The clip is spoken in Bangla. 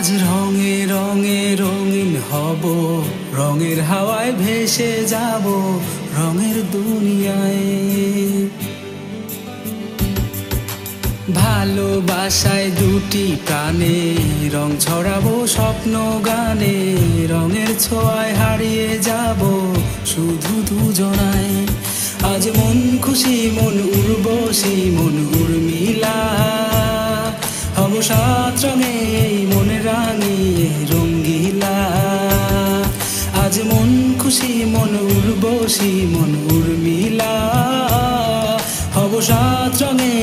আজ রঙে রঙে রঙিন হব, রঙের হাওয়ায় ভেসে যাব রঙের দুনিয়ায়। ভালোবাসায় দুটি প্রাণে রং ছড়াবো স্বপ্ন গানে, রঙের ছোঁয়ায় হারিয়ে যাব শুধু দুজনায়। আজ মন খুশি মন উর্বশী মন উর্মিলা, হব সাত রঙে এই মন রাঙিয়ে রঙ্গিলা। আজ মন খুশি মন উর্বশী মন উর্মিলা, হব সাত রঙে